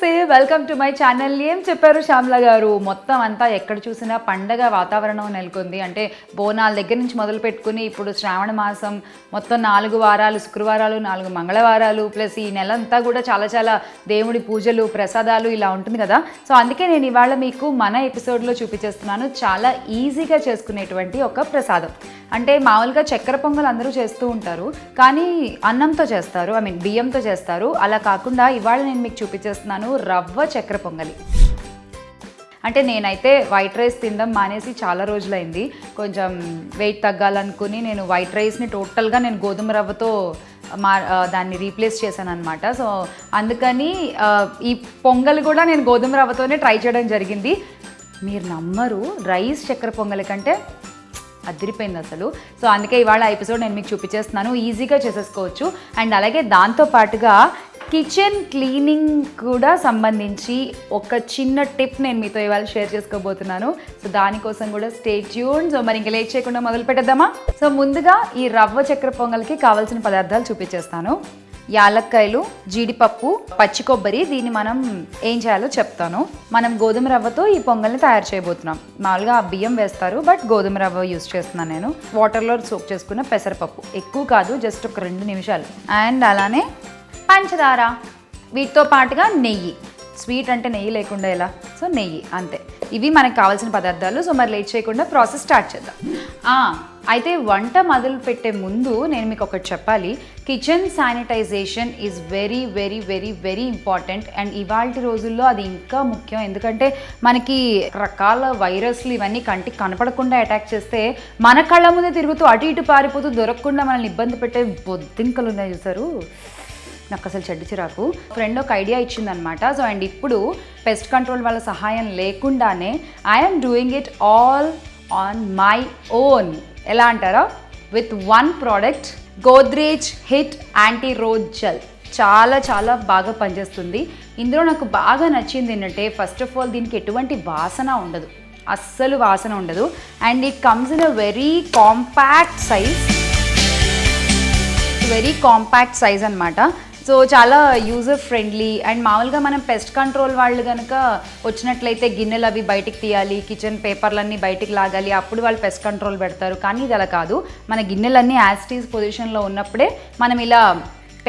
నమస్తే, welcome to my channel. ఏం చెప్పారు శ్యామల గారు? మొత్తం అంతా ఎక్కడ చూసినా పండగ వాతావరణం నెలకొంది. అంటే బోనాల దగ్గర నుంచి మొదలు పెట్టుకుని ఇప్పుడు శ్రావణ మాసం మొత్తం 4 వారాలు, శుక్రవారాలు, 4 మంగళవారాలు ప్లస్ ఈ నెలంతా కూడా చాలా దేవుడి పూజలు, ప్రసాదాలు ఇలా ఉంటుంది కదా. సో అందుకే నేను ఇవాళ మీకు మన ఎపిసోడ్లో చూపించేస్తున్నాను చాలా ఈజీగా చేసుకునేటువంటి ఒక ప్రసాదం. అంటే మామూలుగా చక్కెర పొంగల్ అందరూ చేస్తూ ఉంటారు, కానీ అన్నంతో చేస్తారు, బియ్యంతో చేస్తారు. అలా కాకుండా ఇవాళ నేను మీకు చూపించేస్తున్నాను రవ్వ చక్కెర పొంగలి. అంటే నేనైతే వైట్ రైస్ తినడం మానేసి చాలా రోజులైంది. కొంచెం వెయిట్ తగ్గాలనుకుని నేను వైట్ రైస్ని టోటల్గా నేను గోధుమ రవ్వతో దాన్ని రీప్లేస్ చేశాను అనమాట. సో అందుకని ఈ పొంగల్ కూడా నేను గోధుమ రవ్వతోనే ట్రై చేయడం జరిగింది. మీరు నమ్మరు, రైస్ చక్కెర పొంగలి కంటే అదిరిపోయింది అసలు. సో అందుకే ఇవాళ ఎపిసోడ్ నేను మీకు చూపించేస్తున్నాను, ఈజీగా చేసేసుకోవచ్చు. అండ్ అలాగే దాంతోపాటుగా కిచెన్ క్లీనింగ్ కూడా సంబంధించి ఒక చిన్న టిప్ నేను మీతో ఇవాళ షేర్ చేసుకోబోతున్నాను. సో దానికోసం కూడా స్టే ట్యూన్. సో మరి ఇంకా లేట్ చేయకుండా మొదలు పెట్టేద్దామా? సో ముందుగా ఈ రవ్వ చక్కెర పొంగల్కి కావాల్సిన పదార్థాలు చూపించేస్తాను. యాలక్కాయలు, జీడిపప్పు, పచ్చి కొబ్బరి. దీన్ని మనం ఏం చేయాలో చెప్తాను. మనం గోధుమ రవ్వతో ఈ పొంగల్ని తయారు చేయబోతున్నాం. మామూలుగా బియ్యం వేస్తారు, బట్ గోధుమ రవ్వ యూస్ చేస్తున్నాను నేను. వాటర్లో సోక్ చేసుకున్న పెసరపప్పు, ఎక్కువ కాదు, జస్ట్ ఒక 2 నిమిషాలు. అండ్ అలానే పంచదార, వీటితో పాటుగా నెయ్యి. స్వీట్ అంటే నెయ్యి లేకుండా ఎలా? సో నెయ్యి, అంతే. ఇవి మనకు కావాల్సిన పదార్థాలు. సో మరి లేట్ చేయకుండా ప్రాసెస్ స్టార్ట్ చేద్దాం. అయితే వంట మొదలు పెట్టే ముందు నేను మీకు ఒకటి చెప్పాలి. Kitchen sanitisation is very very very very important. And ఇవాళ రోజుల్లో అది ఇంకా ముఖ్యం. ఎందుకంటే మనకి రకాల వైరస్లు ఇవన్నీ కంటికి కనపడకుండా అటాక్ చేస్తే మన కళ్ళ ముందే తిరుగుతూ అటు ఇటు పారిపోతూ దొరకకుండా మనల్ని ఇబ్బంది పెట్టే బొద్దింకలు ఉన్నాయి చూసారు. నాకు అసలు చెడ్డ చిరాకు. ఫ్రెండ్ ఒక ఐడియా ఇచ్చిందనమాట. సో అండ్ ఇప్పుడు పెస్ట్ కంట్రోల్ వాళ్ళ సహాయం లేకుండానే I'm doing it all on my own. ఎలా అంటారా? With 1 product, Godrej hit anti Roche gel. చాలా బాగా పనిచేస్తుంది. ఇందులో నాకు బాగా నచ్చింది ఏంటంటే, ఫస్ట్ ఆఫ్ ఆల్ దీనికి ఎటువంటి వాసన ఉండదు, అస్సలు వాసన ఉండదు. And it comes in a very compact size అనమాట. సో చాలా యూజర్ ఫ్రెండ్లీ. అండ్ మామూలుగా మనం పెస్ట్ కంట్రోల్ వాళ్ళు కనుక వచ్చినట్లయితే గిన్నెలు అవి బయటికి తీయాలి, కిచెన్ పేపర్లన్నీ బయటికి లాగాలి, అప్పుడు వాళ్ళు పెస్ట్ కంట్రోల్ పెడతారు. కానీ ఇది అలా కాదు. మన గిన్నెలన్నీ యాస్టీస్ పొజిషన్లో ఉన్నప్పుడే మనం ఇలా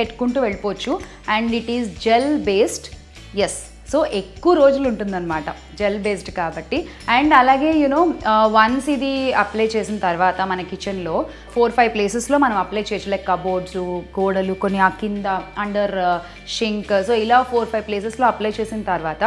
పెట్టుకుంటూ వెళ్ళిపోవచ్చు. And it is gel based. Yes, so ఎక్కువ రోజులు ఉంటుందన్నమాట, జెల్ బేస్డ్ కాబట్టి. అండ్ అలాగే వన్స్ ఇది అప్లై చేసిన తర్వాత మన కిచెన్లో 4-5 ప్లేసెస్లో మనం అప్లై చేయొచ్చు. లైక్ కబోర్డ్స్, గోడలు, కొన్ని ఆ కింద అండర్ షింక్. సో ఇలా 4-5 ప్లేసెస్లో అప్లై చేసిన తర్వాత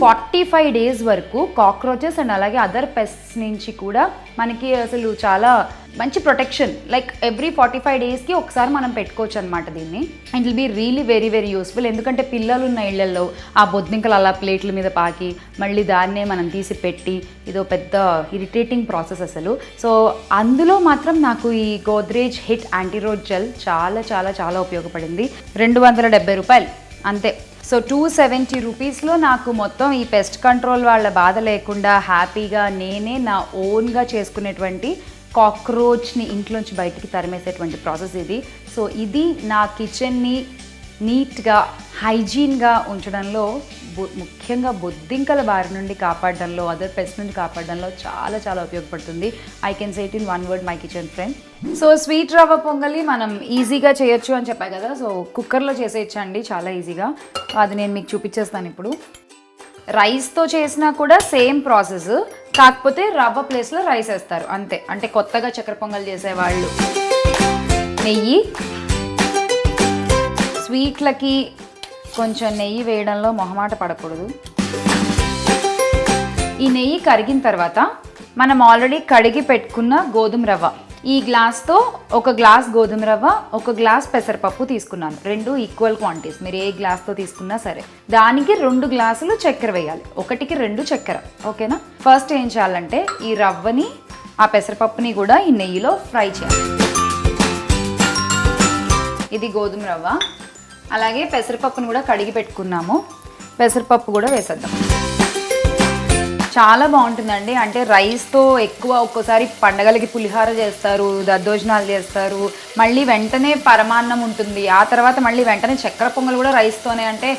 45 డేస్ వరకు కాక్రోచెస్ అండ్ అలాగే అదర్ పెస్ట్స్ నుంచి కూడా మనకి అసలు చాలా మంచి ప్రొటెక్షన్. లైక్ ఎవ్రీ 45 డేస్కి ఒకసారి మనం పెట్టుకోవచ్చు అనమాట దీన్ని. And it will be really very very useful. ఎందుకంటే పిల్లలు ఉన్న ఇళ్లలో ఆ బొద్దింకలు అలా ప్లేట్ల మీద పాకి మళ్ళీ దాన్నే మనం తీసి పెట్టి ఇదో పెద్ద ఇరిటేటింగ్ ప్రాసెస్ అసలు. సో అందులో మాత్రం నాకు ఈ Godrej hit anti Roche gel చాలా ఉపయోగపడింది. 270 రూపాయలు అంతే. సో 270 రూపీస్లో నాకు మొత్తం ఈ పెస్ట్ కంట్రోల్ వాళ్ళ బాధ లేకుండా హ్యాపీగా నేనే నా ఓన్గా చేసుకునేటువంటి కాక్రోచ్ని ఇంట్లోంచి బయటికి తరిమేసేటువంటి ప్రాసెస్ ఇది. సో ఇది నా కిచెన్ని నీట్గా, హైజీన్గా ఉంచడంలో, ముఖ్యంగా బొద్దింకల బారి నుండి కాపాడడంలో, అదర్ పెస్ట్ నుండి కాపాడడంలో చాలా ఉపయోగపడుతుంది. I can say it in 1 word, my kitchen friend. So sweet రవ్వ పొంగలి మనం ఈజీగా చేయొచ్చు అని చెప్పాయి కదా. సో కుక్కర్లో చేసేయచ్చండి చాలా ఈజీగా. అది నేను మీకు చూపించేస్తాను ఇప్పుడు. రైస్తో చేసినా కూడా సేమ్ ప్రాసెస్, కాకపోతే రవ్వ ప్లేస్లో రైస్ వేస్తారు అంతే. అంటే కొత్తగా చక్కెర పొంగల్ చేసేవాళ్ళు. నెయ్యి, స్వీట్లకి కొంచెం నెయ్యి వేయడంలో మొహమాట పడకూడదు. ఈ నెయ్యి కరిగిన తర్వాత మనం ఆల్రెడీ కడిగి పెట్టుకున్న గోధుమ రవ్వ, ఈ గ్లాస్తో 1 గ్లాస్ గోధుమ రవ్వ, 1 గ్లాస్ పెసరపప్పు తీసుకున్నాను. 2 ఈక్వల్ క్వాంటిటీస్, మీరు ఏ గ్లాస్తో తీసుకున్నా సరే. దానికి 2 గ్లాసులు చక్కెర వేయాలి, 1కి 2 చక్కెర. ఓకేనా? ఫస్ట్ ఏం చేయాలంటే ఈ రవ్వని, ఆ పెసరపప్పుని కూడా ఈ నెయ్యిలో ఫ్రై చేయాలి. ఇది గోధుమ రవ్వ, అలాగే పెసరపప్పుని కూడా కడిగి పెట్టుకున్నాము. పెసరపప్పు కూడా వేసేద్దాం. చాలా బాగుంటుందండి. అంటే రైస్తో ఎక్కువ ఒక్కోసారి పండగలకి పులిహార చేస్తారు, దద్దోజనాలు చేస్తారు, మళ్ళీ వెంటనే పరమాన్నం ఉంటుంది, ఆ తర్వాత మళ్ళీ వెంటనే చక్కెర పొంగల్ కూడా రైస్తోనే. అంటే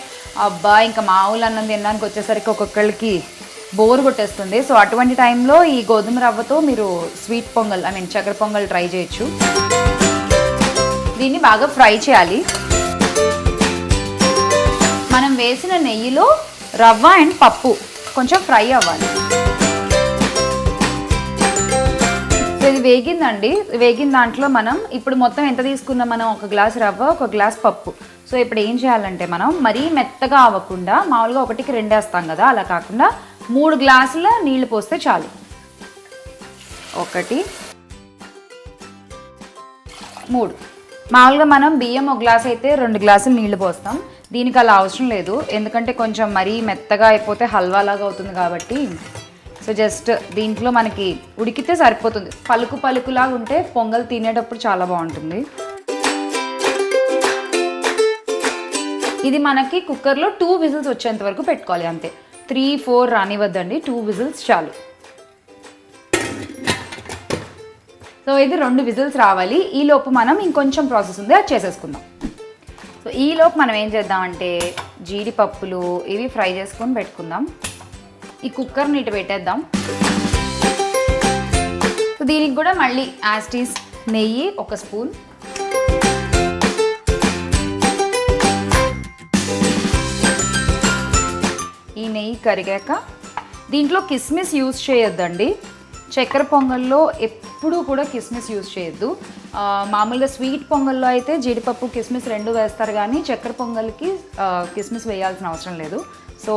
అబ్బా ఇంకా మామూలు అన్నం తినడానికి వచ్చేసరికి ఒక్కొక్కరికి బోర్ కొట్టేస్తుంది. సో అటువంటి టైంలో ఈ గోధుమ రవ్వతో మీరు స్వీట్ పొంగల్ చక్కెర పొంగల్ ట్రై చేయొచ్చు. దీన్ని బాగా ఫ్రై చేయాలి. మనం వేసిన నెయ్యిలో రవ్వ అండ్ పప్పు కొంచెం ఫ్రై అవ్వాలి. సో ఇది వేగిందండి. వేగిన దాంట్లో మనం ఇప్పుడు మొత్తం ఎంత తీసుకున్నాం, మనం 1 గ్లాస్ రవ్వ, 1 గ్లాస్ పప్పు. సో ఇప్పుడు ఏం చేయాలంటే మనం మరీ మెత్తగా అవ్వకుండా, మామూలుగా 1కి 2 వేస్తాం కదా, అలా కాకుండా 3 గ్లాసుల నీళ్లు పోస్తే చాలు. 1 3. మామూలుగా మనం బియ్యం 1 గ్లాస్ అయితే 2 గ్లాసులు నీళ్లు పోస్తాం. దీనికి అలా అవసరం లేదు, ఎందుకంటే కొంచెం మరీ మెత్తగా అయిపోతే హల్వా లాగా అవుతుంది కాబట్టి. సో జస్ట్ దీంట్లో మనకి ఉడికితే సరిపోతుంది. పలుకు పలుకులాగా ఉంటే పొంగల్ తినేటప్పుడు చాలా బాగుంటుంది. ఇది మనకి కుక్కర్లో 2 విజిల్స్ వచ్చేంత వరకు పెట్టుకోవాలి అంతే. 3, 4 రానివద్దండి, 2 విజిల్స్ చాలు. సో ఇది 2 విజిల్స్ రావాలి. ఈ లోపు మనం ఇంకొంచెం ప్రాసెస్ ఉంది, అది చేసేసుకుందాం. సో ఈ లోపు మనం ఏం చేద్దామంటే జీడిపప్పులు ఇవి ఫ్రై చేసుకొని పెట్టుకుందాం. ఈ కుక్కర్ని ఇటు పెట్టేద్దాం. సో దీనికి కూడా మళ్ళీ యాస్టీస్ నెయ్యి 1 స్పూన్, ఈ నెయ్యి కరిగాక దీంట్లో కిస్మిస్ యూజ్ చేయొద్దండి. చక్కెర పొంగల్లో ఎప్పుడూ కూడా కిస్మిస్ యూజ్ చేయొద్దు. మామూలుగా స్వీట్ పొంగల్లో అయితే జీడిపప్పు కిస్మిస్ 2 వేస్తారు, కానీ చక్కెర పొంగల్కి కిస్మిస్ వేయాల్సిన అవసరం లేదు. సో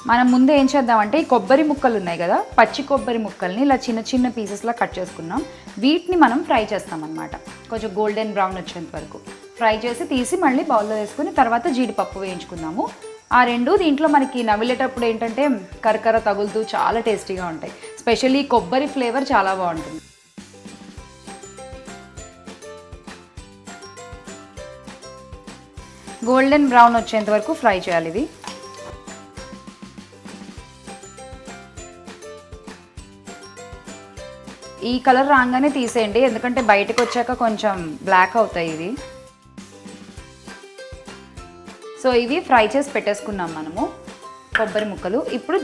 మనం ముందు ఏం చేద్దామంటే ఈ కొబ్బరి ముక్కలు ఉన్నాయి కదా, పచ్చి కొబ్బరి ముక్కల్ని ఇలా చిన్న చిన్న పీసెస్లా కట్ చేసుకున్నాం. వీటిని మనం ఫ్రై చేస్తామన్నమాట. కొంచెం గోల్డెన్ బ్రౌన్ వచ్చేంత వరకు ఫ్రై చేసి తీసి మళ్ళీ బౌల్లో వేసుకుని తర్వాత జీడిపప్పు వేయించుకుందాము. ఆ 2 దీంట్లో మనకి నవ్విలేటప్పుడు ఏంటంటే కరకర తగులుతూ చాలా టేస్టీగా ఉంటాయి. స్పెషల్లీ కొబ్బరి ఫ్లేవర్ చాలా బాగుంటుంది. గోల్డెన్ బ్రౌన్ వచ్చేంత వరకు ఫ్రై చేయాలి ఇవి. ఈ కలర్ రాగానే తీసేయండి, ఎందుకంటే బయటకు వచ్చాక కొంచెం బ్లాక్ అవుతాయి ఇవి. సో ఇవి ఫ్రై చేసి పెట్టేసుకున్నాం మనము కొబ్బరి ముక్కలు. ఇప్పుడు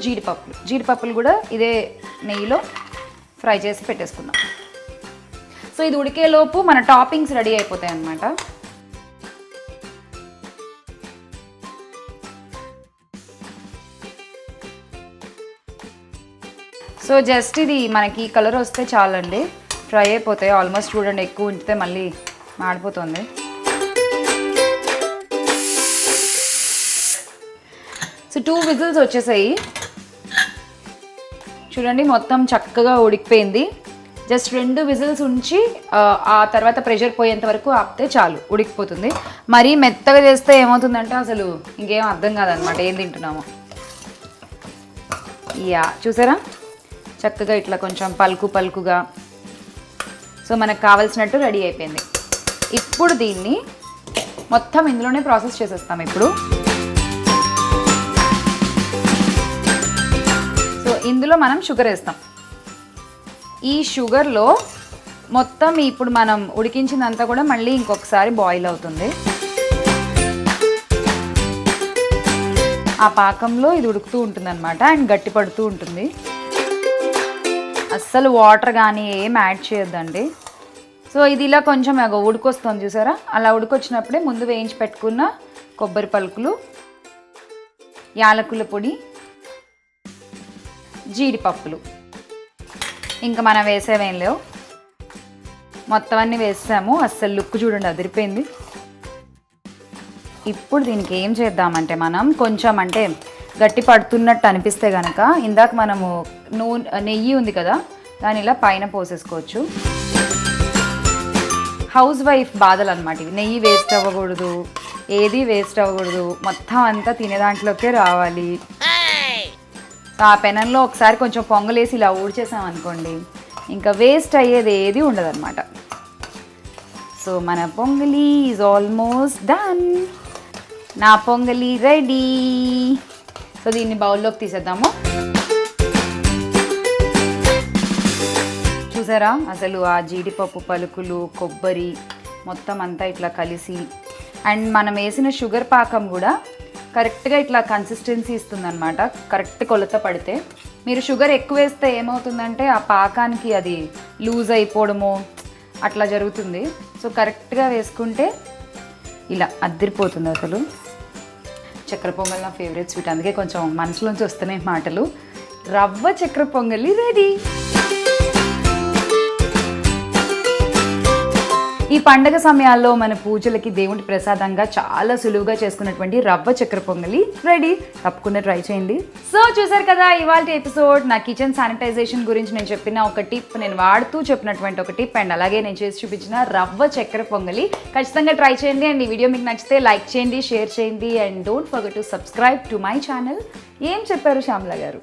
జీడిపప్పులు కూడా ఇదే నెయ్యిలో ఫ్రై చేసి పెట్టేసుకున్నాం. సో ఇది ఉడికేలోపు మన టాపింగ్స్ రెడీ అయిపోతాయి అన్నమాట. సో జస్ట్ ఇది మనకి కలర్ వస్తే చాలండి, ఫ్రై అయిపోతాయి ఆల్మోస్ట్. చూడండి, ఎక్కువ ఉంచితే మళ్ళీ మాడిపోతుంది. సో 2 విజిల్స్ వచ్చేసాయి. చూడండి మొత్తం చక్కగా ఉడికిపోయింది. జస్ట్ 2 విజిల్స్ ఉంచి ఆ తర్వాత ప్రెషర్ పోయేంత వరకు ఆపితే చాలు, ఉడికిపోతుంది. మరీ మెత్తగా చేస్తే ఏమవుతుందంటే అసలు ఇంకేం అర్థం కాదనమాట ఏం తింటున్నామో. యా చూసారా, చక్కగా ఇట్లా కొంచెం పలుకుగా. సో మనకు కావాల్సినట్టు రెడీ అయిపోయింది. ఇప్పుడు దీన్ని మొత్తం ఇందులోనే ప్రాసెస్ చేసేస్తాం ఇప్పుడు. సో ఇందులో మనం షుగర్ వేస్తాం. ఈ షుగర్లో మొత్తం ఇప్పుడు మనం ఉడికించిందంతా కూడా మళ్ళీ ఇంకొకసారి బాయిల్ అవుతుంది. ఆ పాకంలో ఇది ఉడుకుతూ ఉంటుంది అనమాట, అండ్ గట్టి పడుతూ ఉంటుంది. అస్సలు వాటర్ కానీ ఏం యాడ్ చేయొద్దండి. సో ఇది ఇలా కొంచెం ఉడికొస్తుంది చూసారా, అలా ఉడికొచ్చినప్పుడే ముందు వేయించి పెట్టుకున్న కొబ్బరి పలుకులు, యాలకుల పొడి, జీడిపప్పులు, ఇంకా మనం వేసేవేం లేవు, మొత్తం అన్నీ వేసాము. అస్సలు లుక్ చూడండి అదిరిపోయింది. ఇప్పుడు దీనికి ఏం చేద్దామంటే మనం కొంచెం అంటే గట్టి పడుతున్నట్టు అనిపిస్తే కనుక ఇందాక మనము నెయ్యి ఉంది కదా, దాని ఇలా పైన పోసేసుకోవచ్చు. హౌస్ వైఫ్ బాధలు అనమాట ఇవి. నెయ్యి వేస్ట్ అవ్వకూడదు, ఏది వేస్ట్ అవ్వకూడదు, మొత్తం అంతా తినే దాంట్లోకే రావాలి. ఆ పెనంలో ఒకసారి కొంచెం పొంగలేసి ఇలా ఊడ్చేసాం అనుకోండి, ఇంకా వేస్ట్ అయ్యేది ఏది ఉండదన్నమాట. సో మన పొంగలి ఈజ్ ఆల్మోస్ట్ డన్. నా పొంగలి రెడీ. సో దీన్ని బౌల్లోకి తీసేద్దాము. చూసారా అసలు ఆ జీడిపప్పు పలుకులు, కొబ్బరి మొత్తం అంతా ఇట్లా కలిసి, అండ్ మనం వేసిన షుగర్ పాకం కూడా కరెక్ట్గా ఇట్లా కన్సిస్టెన్సీ ఇస్తుంది అనమాట. కరెక్ట్ కొలత పడితే. మీరు షుగర్ ఎక్కువ వేస్తే ఏమవుతుందంటే ఆ పాకానికి అది లూజ్ అయిపోవడము అట్లా జరుగుతుంది. సో కరెక్ట్గా వేసుకుంటే ఇలా అద్దిరిపోతుంది అసలు. చక్కెర పొంగల్ నా ఫేవరెట్ స్వీట్, అందుకే కొంచెం మనసులోంచి వస్తున్నాయి మాటలు. రవ్వ చక్కెర పొంగలి రెడీ. ఈ పండగ సమయాల్లో మన పూజలకి దేవుడి ప్రసాదంగా చాలా సులువుగా చేసుకున్నటువంటి రవ్వ చక్కెర పొంగలి రెడీ. తప్పకుండా ట్రై చేయండి. సో చూసారు కదా ఇవాళ ఎపిసోడ్. నా కిచెన్ శానిటైజేషన్ గురించి నేను చెప్పిన ఒక టిప్, నేను వాడుతూ చెప్పినటువంటి ఒక టిప్, అండ్ అలాగే నేను చేసి చూపించిన రవ్వ చక్కెర పొంగలి ఖచ్చితంగా ట్రై చేయండి. అండ్ ఈ వీడియో మీకు నచ్చితే లైక్ చేయండి, షేర్ చేయండి, and don't forget to subscribe to my channel. ఏం చెప్పారు శ్యామల గారు?